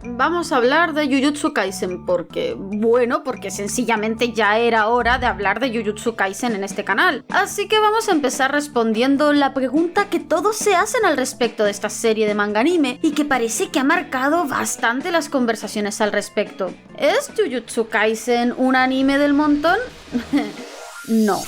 vamos a hablar de Jujutsu Kaisen porque sencillamente ya era hora de hablar de Jujutsu Kaisen en este canal. Así que vamos a empezar respondiendo la pregunta que todos se hacen al respecto de esta serie de manga anime y que parece que ha marcado bastante las conversaciones al respecto. ¿Es Jujutsu Kaisen un anime del montón? No.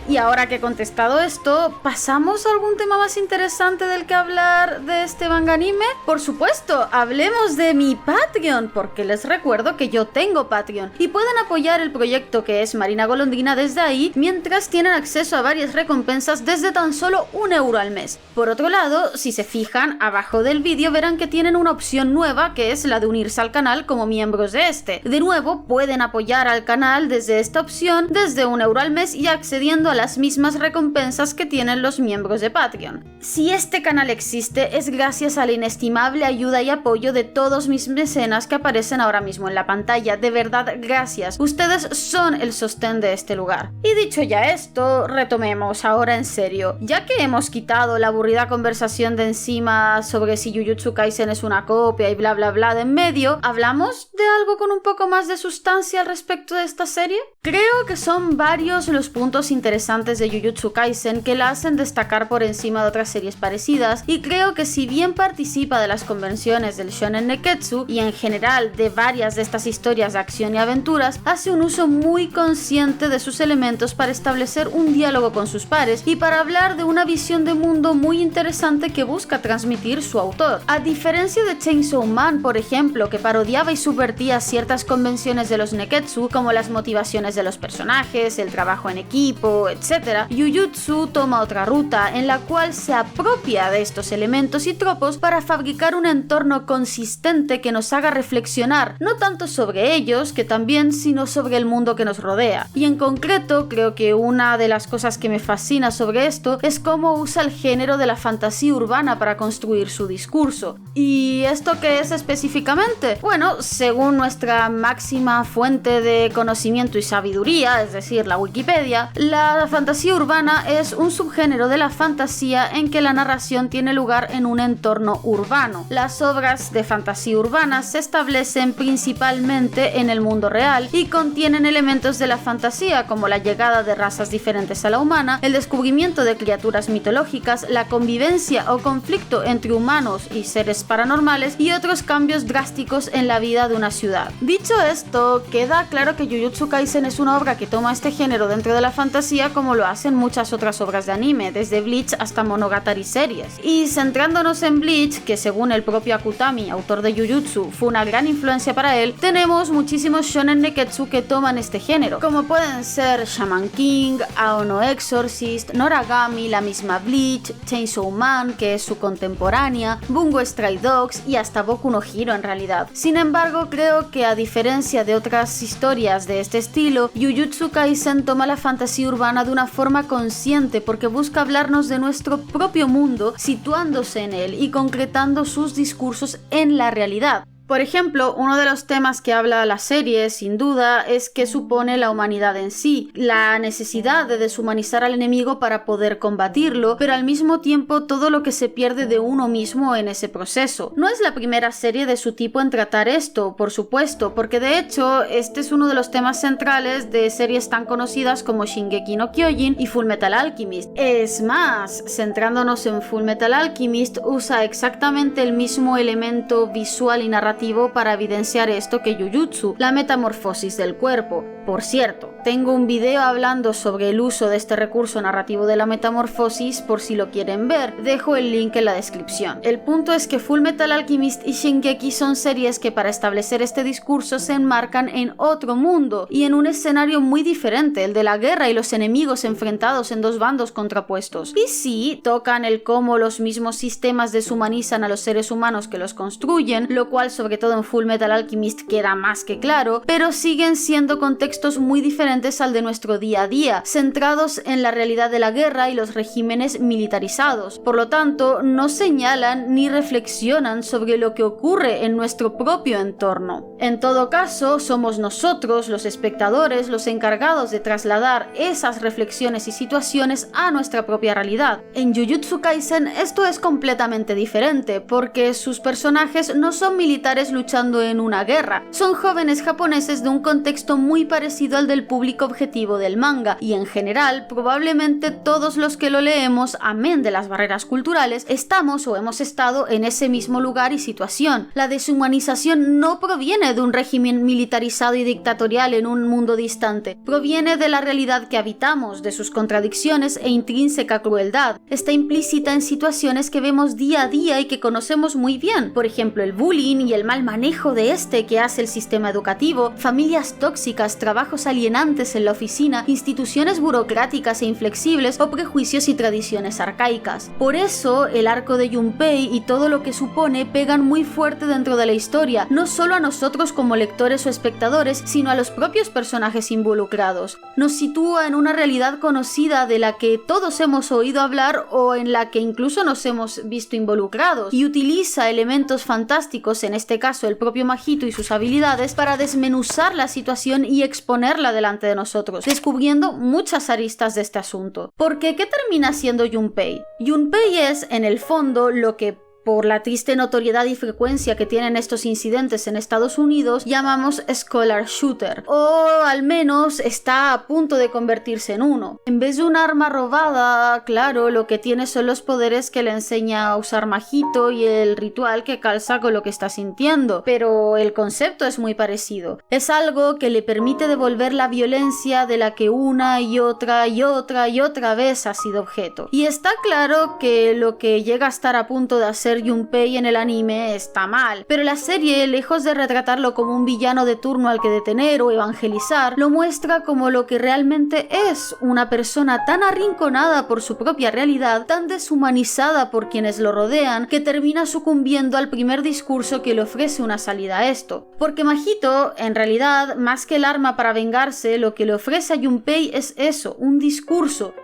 Y ahora que he contestado esto, ¿pasamos a algún tema más interesante del que hablar de este manga anime? Por supuesto, hablemos de mi Patreon, porque les recuerdo que yo tengo Patreon y pueden apoyar el proyecto que es Marina Golondrina desde ahí, mientras tienen acceso a varias recompensas desde tan solo €1 al mes. Por otro lado, si se fijan, abajo del vídeo verán que tienen una opción nueva que es la de unirse al canal como miembros de este. De nuevo, pueden apoyar al canal desde esta opción, desde €1 al mes y accediendo a las mismas recompensas que tienen los miembros de Patreon. Si este canal existe es gracias a la inestimable ayuda y apoyo de todos mis mecenas que aparecen ahora mismo en la pantalla. De verdad, gracias. Ustedes son el sostén de este lugar. Y dicho ya esto, retomemos ahora en serio. Ya que hemos quitado la aburrida conversación de encima sobre si Jujutsu Kaisen es una copia y bla bla bla de en medio, ¿hablamos de algo con un poco más de sustancia al respecto de esta serie? Creo que son varios los puntos interesantes de Jujutsu Kaisen que la hacen destacar por encima de otras series parecidas, y creo que si bien participa de las convenciones del Shonen Neketsu y en general de varias de estas historias de acción y aventuras, hace un uso muy consciente de sus elementos para establecer un diálogo con sus pares y para hablar de una visión de mundo muy interesante que busca transmitir su autor. A diferencia de Chainsaw Man, por ejemplo, que parodiaba y subvertía ciertas convenciones de los Neketsu, como las motivaciones de los personajes, el trabajo en equipo, etc., Jujutsu toma otra ruta en la cual se apropia de estos elementos y tropos para fabricar un entorno consistente que nos haga reflexionar, no tanto sobre ellos, que también, sino sobre el mundo que nos rodea. Y en concreto, creo que una de las cosas que me fascina sobre esto es cómo usa el género de la fantasía urbana para construir su discurso. ¿Y esto qué es específicamente? Bueno, según nuestra máxima fuente de conocimiento y sabiduría, es decir, la Wikipedia, la fantasía urbana es un subgénero de la fantasía en que la narración tiene lugar en un entorno urbano. Las obras de fantasía urbana se establecen principalmente en el mundo real y contienen elementos de la fantasía como la llegada de razas diferentes a la humana, el descubrimiento de criaturas mitológicas, la convivencia o conflicto entre humanos y seres paranormales y otros cambios drásticos en la vida de una ciudad. Dicho esto, queda claro que Jujutsu Kaisen es una obra que toma este género dentro de la fantasía como lo hacen muchas otras obras de anime, desde Bleach hasta Monogatari series. Y centrándonos en Bleach, que según el propio Akutami, autor de Jujutsu, fue una gran influencia para él, tenemos muchísimos shonen neketsu que toman este género, como pueden ser Shaman King, Ao no Exorcist, Noragami, la misma Bleach, Chainsaw Man, que es su contemporánea, Bungo Stray Dogs y hasta Boku no Hero en realidad. Sin embargo, creo que a diferencia de otras historias de este estilo, Jujutsu Kaisen toma la fantasía urbana de una forma consciente porque busca hablarnos de nuestro propio mundo, situándose en él y concretando sus discursos en la realidad. Por ejemplo, uno de los temas que habla la serie, sin duda, es qué supone la humanidad en sí, la necesidad de deshumanizar al enemigo para poder combatirlo, pero al mismo tiempo todo lo que se pierde de uno mismo en ese proceso. No es la primera serie de su tipo en tratar esto, por supuesto, porque de hecho este es uno de los temas centrales de series tan conocidas como Shingeki no Kyojin y Fullmetal Alchemist. Es más, centrándonos en Fullmetal Alchemist, usa exactamente el mismo elemento visual y narrativo para evidenciar esto que Jujutsu, la metamorfosis del cuerpo. Por cierto, tengo un video hablando sobre el uso de este recurso narrativo de la metamorfosis por si lo quieren ver, dejo el link en la descripción. El punto es que Fullmetal Alchemist y Shingeki son series que para establecer este discurso se enmarcan en otro mundo y en un escenario muy diferente, el de la guerra y los enemigos enfrentados en dos bandos contrapuestos. Y sí, tocan el cómo los mismos sistemas deshumanizan a los seres humanos que los construyen, lo cual sobre todo en Fullmetal Alchemist queda más que claro, pero siguen siendo contextos muy diferentes diferentes al de nuestro día a día, centrados en la realidad de la guerra y los regímenes militarizados. Por lo tanto, no señalan ni reflexionan sobre lo que ocurre en nuestro propio entorno. En todo caso, somos nosotros, los espectadores, los encargados de trasladar esas reflexiones y situaciones a nuestra propia realidad. En Jujutsu Kaisen esto es completamente diferente, porque sus personajes no son militares luchando en una guerra, son jóvenes japoneses de un contexto muy parecido al del público objetivo del manga, y en general, probablemente todos los que lo leemos, amén de las barreras culturales, estamos o hemos estado en ese mismo lugar y situación. La deshumanización no proviene de un régimen militarizado y dictatorial en un mundo distante, proviene de la realidad que habitamos, de sus contradicciones e intrínseca crueldad. Está implícita en situaciones que vemos día a día y que conocemos muy bien, por ejemplo el bullying y el mal manejo de este que hace el sistema educativo, familias tóxicas, trabajos alienantes en la oficina, instituciones burocráticas e inflexibles o prejuicios y tradiciones arcaicas. Por eso el arco de Junpei y todo lo que supone pegan muy fuerte dentro de la historia, no solo a nosotros como lectores o espectadores, sino a los propios personajes involucrados. Nos sitúa en una realidad conocida de la que todos hemos oído hablar o en la que incluso nos hemos visto involucrados, y utiliza elementos fantásticos, en este caso el propio Mahito y sus habilidades, para desmenuzar la situación y exponerla delante de nosotros, descubriendo muchas aristas de este asunto. Porque, ¿qué termina siendo Junpei? Junpei es, en el fondo, lo que por la triste notoriedad y frecuencia que tienen estos incidentes en Estados Unidos, llamamos Scholar Shooter, o al menos está a punto de convertirse en uno. En vez de un arma robada, claro, lo que tiene son los poderes que le enseña a usar Mahito y el ritual que calza con lo que está sintiendo, pero el concepto es muy parecido. Es algo que le permite devolver la violencia de la que una y otra y otra y otra vez ha sido objeto. Y está claro que lo que llega a estar a punto de hacer Junpei en el anime está mal, pero la serie, lejos de retratarlo como un villano de turno al que detener o evangelizar, lo muestra como lo que realmente es, una persona tan arrinconada por su propia realidad, tan deshumanizada por quienes lo rodean, que termina sucumbiendo al primer discurso que le ofrece una salida a esto. Porque Mahito, en realidad, más que el arma para vengarse, lo que le ofrece a Junpei es eso, un discurso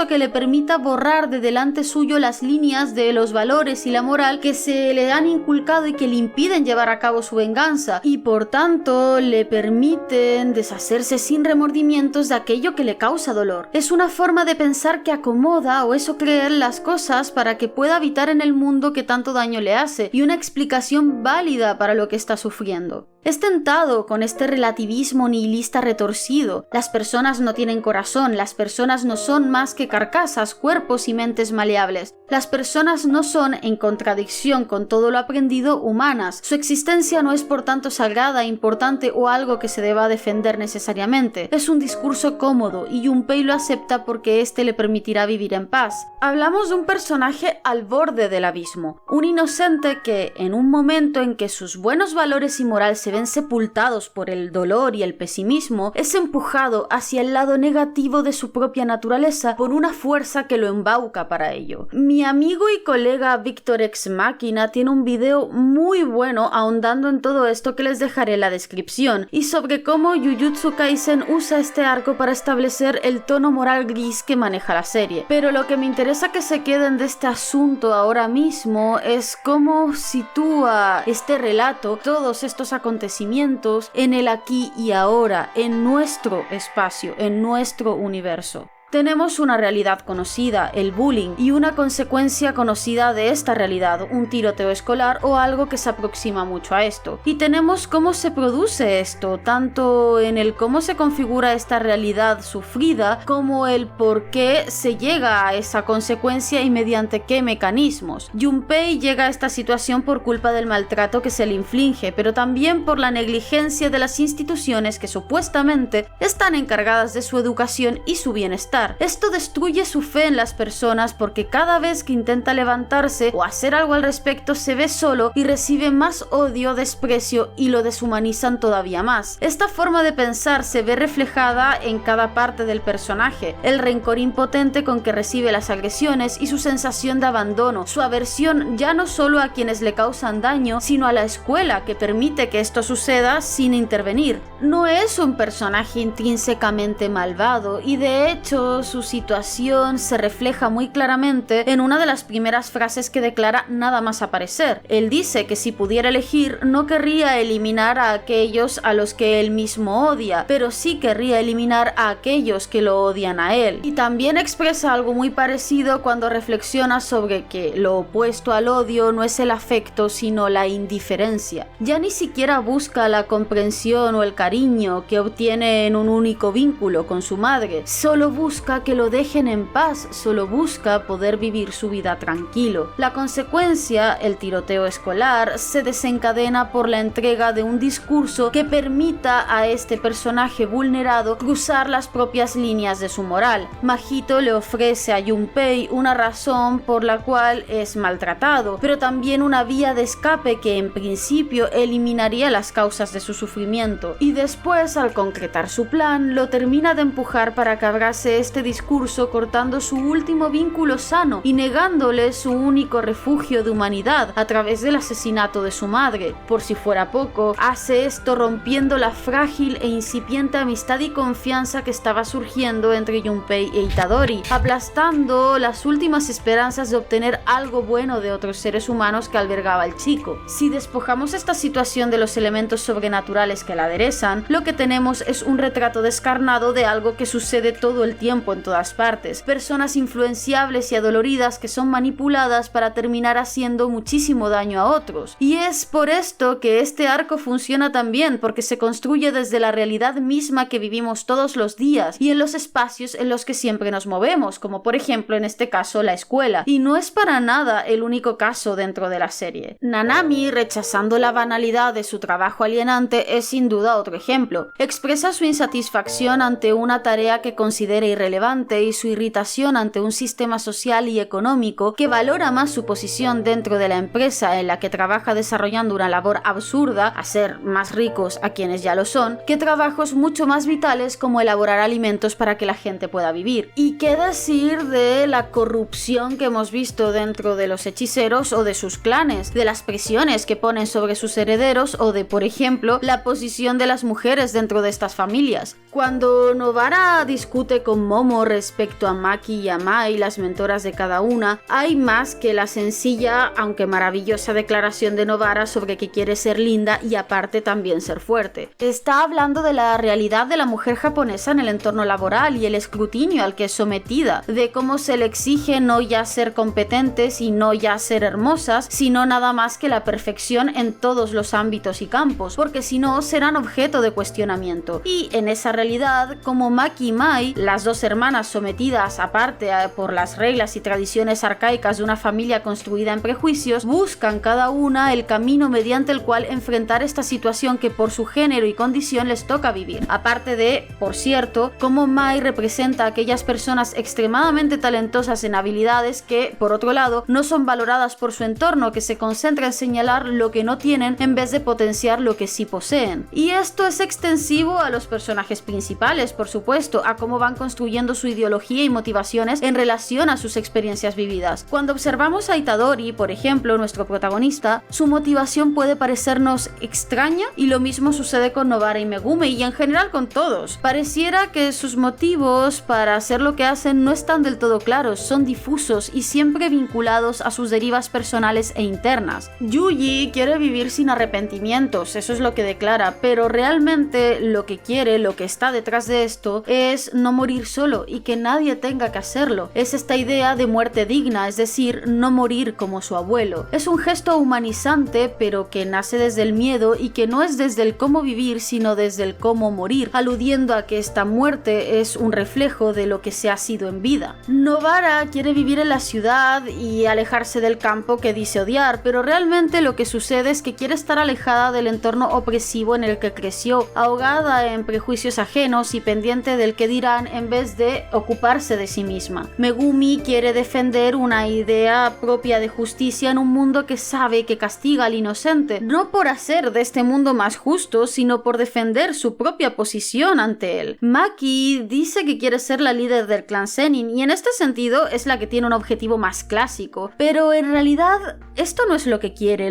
que le permita borrar de delante suyo las líneas de los valores y la moral que se le han inculcado y que le impiden llevar a cabo su venganza, y por tanto le permiten deshacerse sin remordimientos de aquello que le causa dolor. Es una forma de pensar que acomoda, o eso cree él, las cosas para que pueda habitar en el mundo que tanto daño le hace, y una explicación válida para lo que está sufriendo. Es tentado con este relativismo nihilista retorcido. Las personas no tienen corazón, las personas no son más que carcasas, cuerpos y mentes maleables. Las personas no son, en contradicción con todo lo aprendido, humanas. Su existencia no es por tanto sagrada, importante o algo que se deba defender necesariamente. Es un discurso cómodo y Junpei lo acepta porque este le permitirá vivir en paz. Hablamos de un personaje al borde del abismo, un inocente que, en un momento en que sus buenos valores y moral se ven sepultados por el dolor y el pesimismo, es empujado hacia el lado negativo de su propia naturaleza por una fuerza que lo embauca para ello. Mi amigo y colega Víctor Ex Máquina tiene un video muy bueno ahondando en todo esto que les dejaré en la descripción, y sobre cómo Jujutsu Kaisen usa este arco para establecer el tono moral gris que maneja la serie. Pero lo que me interesa que se queden de este asunto ahora mismo es cómo sitúa este relato, todos estos acontecimientos, en el aquí y ahora, en nuestro espacio, en nuestro universo. Tenemos una realidad conocida, el bullying, y una consecuencia conocida de esta realidad, un tiroteo escolar o algo que se aproxima mucho a esto. Y tenemos cómo se produce esto, tanto en el cómo se configura esta realidad sufrida, como el por qué se llega a esa consecuencia y mediante qué mecanismos. Junpei llega a esta situación por culpa del maltrato que se le inflige, pero también por la negligencia de las instituciones que supuestamente están encargadas de su educación y su bienestar. cambiar. Esto destruye su fe en las personas porque cada vez que intenta levantarse o hacer algo al respecto se ve solo y recibe más odio, desprecio y lo deshumanizan todavía más. Esta forma de pensar se ve reflejada en cada parte del personaje: el rencor impotente con que recibe las agresiones y su sensación de abandono, su aversión ya no solo a quienes le causan daño, sino a la escuela que permite que esto suceda sin intervenir. No es un personaje intrínsecamente malvado y de hecho su situación se refleja muy claramente en una de las primeras frases que declara nada más aparecer. Él dice que si pudiera elegir no querría eliminar a aquellos a los que él mismo odia, pero sí querría eliminar a aquellos que lo odian a él. Y también expresa algo muy parecido cuando reflexiona sobre que lo opuesto al odio no es el afecto sino la indiferencia. Ya ni siquiera busca la comprensión o el cariño que obtiene en un único vínculo con su madre, solo busca que lo dejen en paz, solo busca poder vivir su vida tranquilo. La consecuencia, el tiroteo escolar, se desencadena por la entrega de un discurso que permita a este personaje vulnerado cruzar las propias líneas de su moral. Mahito le ofrece a Junpei una razón por la cual es maltratado, pero también una vía de escape que en principio eliminaría las causas de su sufrimiento, y después, al concretar su plan, lo termina de empujar para que abrace este discurso, cortando su último vínculo sano y negándole su único refugio de humanidad a través del asesinato de su madre. Por si fuera poco, hace esto rompiendo la frágil e incipiente amistad y confianza que estaba surgiendo entre Junpei e Itadori, aplastando las últimas esperanzas de obtener algo bueno de otros seres humanos que albergaba el chico. Si despojamos esta situación de los elementos sobrenaturales que la aderezan, lo que tenemos es un retrato descarnado de algo que sucede todo el tiempo en todas partes: personas influenciables y adoloridas que son manipuladas para terminar haciendo muchísimo daño a otros. Y es por esto que este arco funciona tan bien, porque se construye desde la realidad misma que vivimos todos los días y en los espacios en los que siempre nos movemos, como por ejemplo en este caso la escuela. Y no es para nada el único caso dentro de la serie. Nanami, rechazando la banalidad de su trabajo alienante, es sin duda otro ejemplo. Expresa su insatisfacción ante una tarea que considera irrelevante y su irritación ante un sistema social y económico que valora más su posición dentro de la empresa en la que trabaja desarrollando una labor absurda, hacer más ricos a quienes ya lo son, que trabajos mucho más vitales como elaborar alimentos para que la gente pueda vivir. Y qué decir de la corrupción que hemos visto dentro de los hechiceros o de sus clanes, de las presiones que ponen sobre sus herederos o de, por ejemplo, la posición de las mujeres dentro de estas familias. Cuando Nobara discute con Momo respecto a Maki y a Mai, las mentoras de cada una, hay más que la sencilla, aunque maravillosa declaración de Nobara sobre que quiere ser linda y aparte también ser fuerte. Está hablando de la realidad de la mujer japonesa en el entorno laboral y el escrutinio al que es sometida, de cómo se le exige no ya ser competentes y no ya ser hermosas, sino nada más que la perfección en todos los ámbitos y campos, porque si no serán objeto de cuestionamiento. Y en esa realidad, como Maki y Mai, las dos hermanas sometidas aparte por las reglas y tradiciones arcaicas de una familia construida en prejuicios, buscan cada una el camino mediante el cual enfrentar esta situación que por su género y condición les toca vivir. Aparte de, por cierto, como Mai representa a aquellas personas extremadamente talentosas en habilidades que, por otro lado, no son valoradas por su entorno, que se concentra en señalar lo que no tienen en vez de potenciar lo que sí poseen. Y esto es extensivo a los personajes principales, por supuesto, a cómo van construyendo su ideología y motivaciones en relación a sus experiencias vividas. Cuando observamos a Itadori, por ejemplo, nuestro protagonista, su motivación puede parecernos extraña, y lo mismo sucede con Nobara y Megume, y en general con todos. Pareciera que sus motivos para hacer lo que hacen no están del todo claros, son difusos y siempre vinculados a sus derivas personales e internas. Yuji quiere vivir sin arrepentimientos, eso es lo que declara, pero realmente lo que quiere, lo que está detrás de esto, es no morir solo y que nadie tenga que hacerlo. Es esta idea de muerte digna, es decir, no morir como su abuelo. Es un gesto humanizante, pero que nace desde el miedo y que no es desde el cómo vivir, sino desde el cómo morir, aludiendo a que esta muerte es un reflejo de lo que se ha sido en vida. Nobara quiere vivir en la ciudad y alejarse del campo que dice odiar, pero realmente lo que sucede es que quiere estar alejada del entorno opresivo en el que creció, ahogada en prejuicios ajenos y pendiente del que dirán en vez vez de ocuparse de sí misma. Megumi quiere defender una idea propia de justicia en un mundo que sabe que castiga al inocente, no por hacer de este mundo más justo, sino por defender su propia posición ante él. Maki dice que quiere ser la líder del clan Zenin y en este sentido es la que tiene un objetivo más clásico, pero en realidad esto no es lo que quiere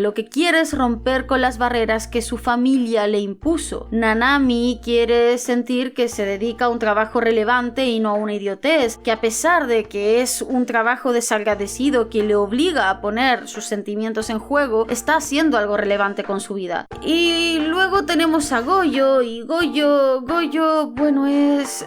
es romper con las barreras que su familia le impuso. Nanami quiere sentir que se dedica a un trabajo relevante y no a una idiotez, que a pesar de que es un trabajo desagradecido que le obliga a poner sus sentimientos en juego, está haciendo algo relevante con su vida. Y luego tenemos a Goyo, y Goyo, bueno, es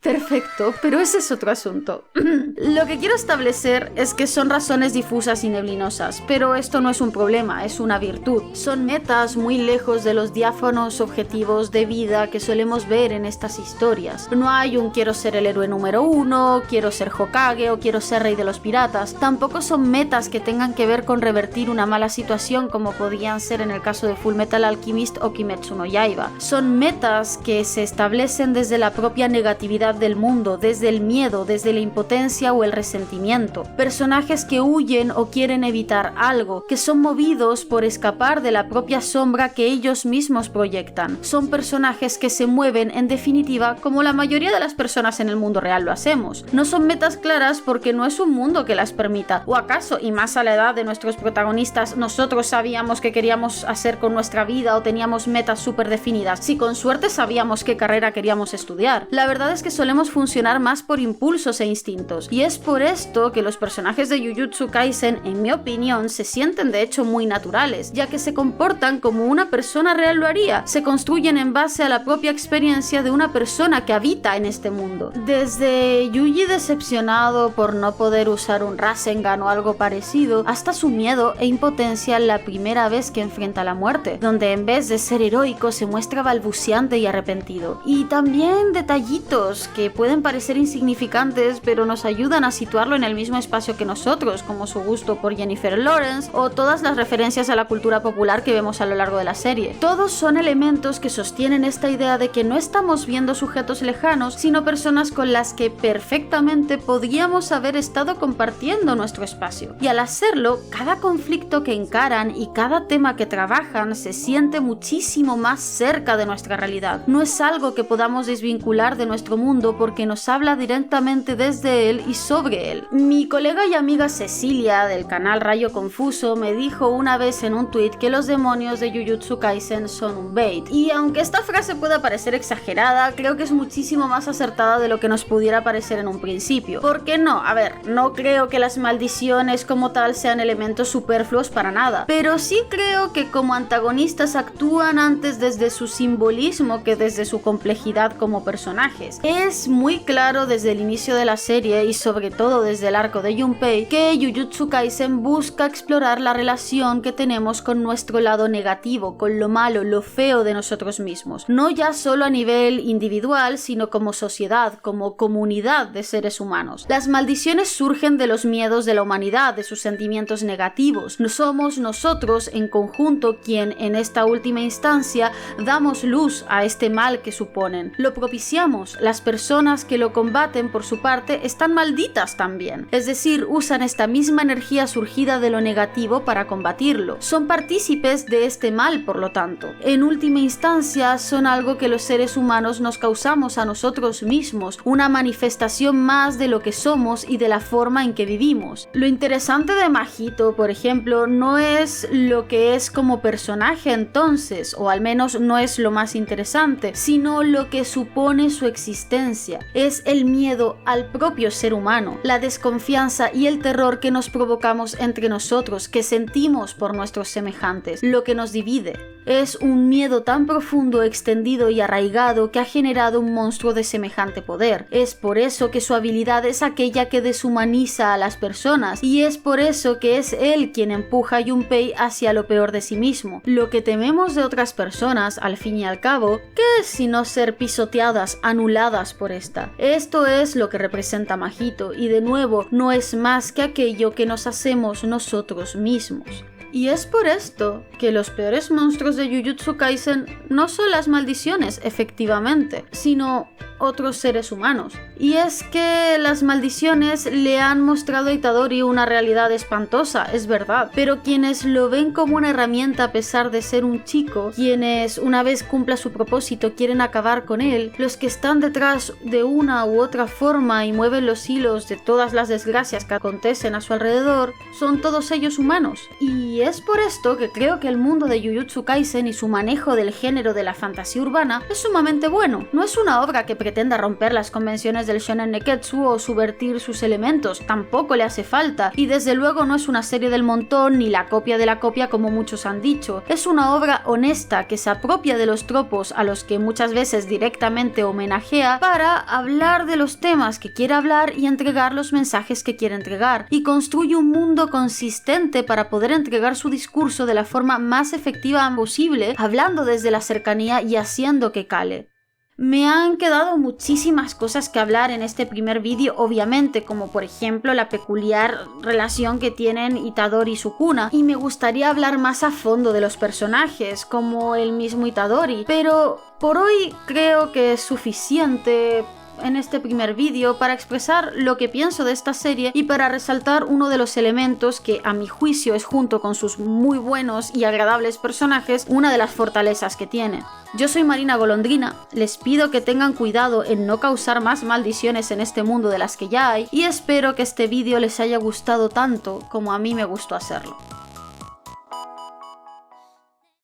perfecto, pero ese es otro asunto. Lo que quiero establecer es que son razones difusas y neblinosas, pero esto no es un problema, es una virtud. Son metas muy lejos de los diáfanos objetivos de vida que solemos ver en estas historias. No hay un quiero ser el héroe número 1, quiero ser Hokage o quiero ser rey de los piratas. Tampoco son metas que tengan que ver con revertir una mala situación como podían ser en el caso de Fullmetal Alchemist o Kimetsu no Yaiba. Son metas que se establecen desde la propia negatividad del mundo, desde el miedo, desde la impotencia o el resentimiento. Personajes que huyen o quieren evitar algo, que son movidos por escapar de la propia sombra que ellos mismos proyectan. Son personajes que se mueven, en definitiva, como la mayoría de las personas en el mundo real lo hacemos. No son metas claras porque no es un mundo que las permita. ¿O acaso, y más a la edad de nuestros protagonistas, nosotros sabíamos qué queríamos hacer con nuestra vida o teníamos metas súper definidas? Si con suerte sabíamos qué carrera queríamos estudiar. La verdad es que solemos funcionar más por impulsos e instintos, y es por esto que los personajes de Jujutsu Kaisen, en mi opinión, se sienten de hecho muy naturales, ya que se comportan como una persona real lo haría, se construyen en base a la propia experiencia de una persona que habita en este mundo. Desde Yuji decepcionado por no poder usar un Rasengan o algo parecido, hasta su miedo e impotencia la primera vez que enfrenta la muerte, donde en vez de ser heroico se muestra balbuceante y arrepentido. Y también detallitos que pueden parecer insignificantes pero nos ayudan a situarlo en el mismo espacio que nosotros, como su gusto por Jennifer Lawrence o todas las referencias a la cultura popular que vemos a lo largo de la serie. Todos son elementos que sostienen esta idea de que no estamos viendo sujetos lejanos, sino personas con las que perfectamente podríamos haber estado compartiendo nuestro espacio. Y al hacerlo, cada conflicto que encaran y cada tema que trabajan se siente muchísimo más cerca de nuestra realidad. No es algo que podamos desvincular de nuestro mundo porque nos habla directamente desde él y sobre él. Mi colega y amiga Cecilia del canal Rayo Confuso me dijo una vez en un tweet que los demonios de Jujutsu Kaisen son un bait, y aunque esta frase pueda parecer exagerada, creo que es muchísimo más acertada de lo que nos pudiera parecer en un principio. ¿Por qué no? A ver, no creo que las maldiciones como tal sean elementos superfluos para nada, pero sí creo que como antagonistas actúan antes desde su simbolismo que desde su complejidad como personajes. Es muy claro desde el inicio de la serie y sobre todo desde el arco de Junpei que Jujutsu Kaisen busca explorar la relación que tenemos con nuestro lado negativo, con lo malo, lo feo de nosotros mismos. No ya solo a nivel individual, sino como sociedad, como comunidad de seres humanos. Las maldiciones surgen de los miedos de la humanidad, de sus sentimientos negativos. No somos nosotros en conjunto quien en esta última instancia damos luz a este mal que suponen. Lo propiciamos. Las personas que lo combaten, por su parte, están malditas también. Es decir, usan esta misma energía surgida de lo negativo para combatirlo. Son partícipes de este mal, por lo tanto. En última instancia, son algo que los seres humanos nos causamos a nosotros mismos, una manifestación más de lo que somos y de la forma en que vivimos. Lo interesante de Mahito, por ejemplo, no es lo que es como personaje entonces, o al menos no es lo más interesante, sino lo que supone su existencia. Es el miedo al propio ser humano, la desconfianza y el terror que nos provocamos entre nosotros, que sentimos por nuestros semejantes, lo que nos divide. Es un miedo tan profundo, extendido y arraigado que ha generado un monstruo de semejante poder. Es por eso que su habilidad es aquella que deshumaniza a las personas, y es por eso que es él quien empuja a Junpei hacia lo peor de sí mismo. Lo que tememos de otras personas, al fin y al cabo, ¿qué es sino ser pisoteadas, anuladas por esta? Esto es lo que representa Mahito, y de nuevo, no es más que aquello que nos hacemos nosotros mismos. Y es por esto que los peores monstruos de Jujutsu Kaisen no son las maldiciones, efectivamente, sino otros seres humanos. Y es que las maldiciones le han mostrado a Itadori una realidad espantosa, es verdad, pero quienes lo ven como una herramienta a pesar de ser un chico, quienes una vez cumpla su propósito quieren acabar con él, los que están detrás de una u otra forma y mueven los hilos de todas las desgracias que acontecen a su alrededor, son todos ellos humanos. Y es por esto que creo que el mundo de Jujutsu Kaisen y su manejo del género de la fantasía urbana es sumamente bueno. No es una obra que pretenda romper las convenciones del shonen neketsu o subvertir sus elementos, tampoco le hace falta, y desde luego no es una serie del montón ni la copia de la copia como muchos han dicho. Es una obra honesta que se apropia de los tropos a los que muchas veces directamente homenajea para hablar de los temas que quiere hablar y entregar los mensajes que quiere entregar, y construye un mundo consistente para poder entregar su discurso de la forma más efectiva posible, hablando desde la cercanía y haciendo que cale. Me han quedado muchísimas cosas que hablar en este primer vídeo, obviamente, como por ejemplo la peculiar relación que tienen Itadori y Sukuna, y me gustaría hablar más a fondo de los personajes, como el mismo Itadori, pero por hoy creo que es suficiente en este primer vídeo para expresar lo que pienso de esta serie y para resaltar uno de los elementos que a mi juicio es, junto con sus muy buenos y agradables personajes, una de las fortalezas que tiene. Yo soy Marina Golondrina, les pido que tengan cuidado en no causar más maldiciones en este mundo de las que ya hay, y espero que este vídeo les haya gustado tanto como a mí me gustó hacerlo.